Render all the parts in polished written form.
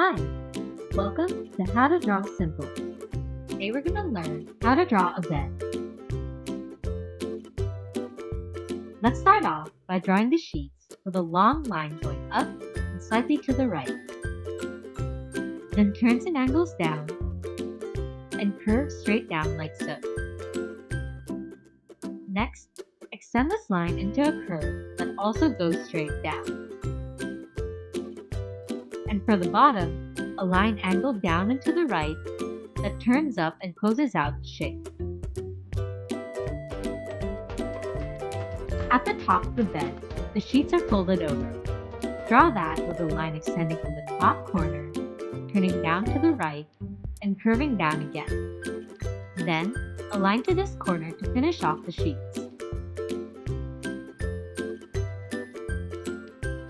Hi, welcome to How to Draw Simple. Today we're going to learn how to draw a bed. Let's start off by drawing the sheets with a long line going up and slightly to the right. Then turns and angles down and curves straight down like so. Next, extend this line into a curve that also goes straight down. And for the bottom, a line angled down and to the right that turns up and closes out the shape. At the top of the bed, the sheets are folded over. Draw that with a line extending from the top corner, turning down to the right, and curving down again. Then, a line to this corner to finish off the sheets.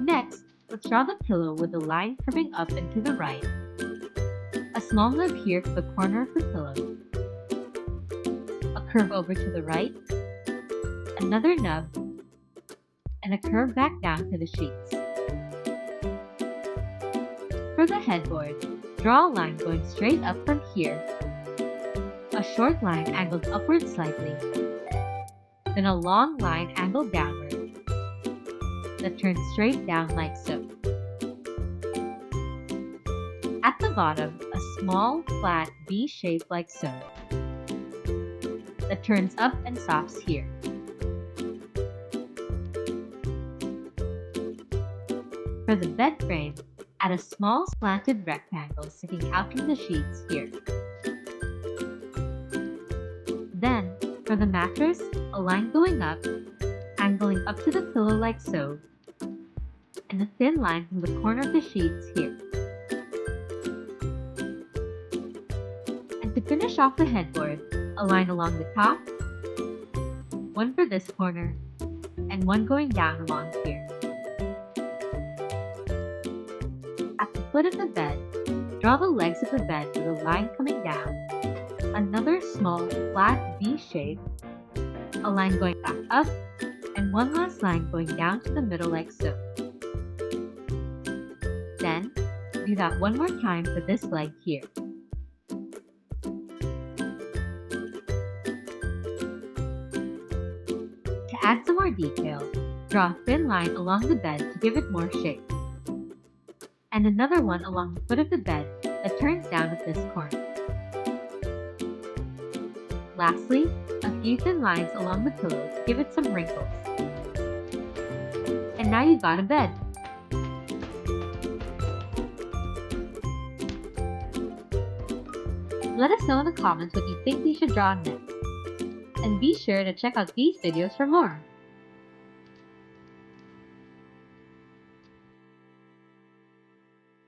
Next, let's draw the pillow with a line curving up and to the right, a small nub here for the corner of the pillow, a curve over to the right, another nub, and a curve back down to the sheets. For the headboard, draw a line going straight up from here, a short line angled upward slightly, then a long line angled downward that turns straight down like so. At the bottom, a small, flat V shape like so, that turns up and stops here. For the bed frame, add a small slanted rectangle sticking out from the sheets here. Then, for the mattress, a line going up, angling up to the pillow like so, and a thin line from the corner of the sheets here. And to finish off the headboard, a line along the top, one for this corner, and one going down along here. At the foot of the bed, draw the legs of the bed with a line coming down, another small flat V shape, a line going back up, and one last line going down to the middle like so. Then, do that one more time for this leg here. To add some more detail, draw a thin line along the bed to give it more shape, and another one along the foot of the bed that turns down at this corner. Lastly, a few thin lines along the pillow to give it some wrinkles. And now you've got a bed! Let us know in the comments what you think we should draw next. And be sure to check out these videos for more.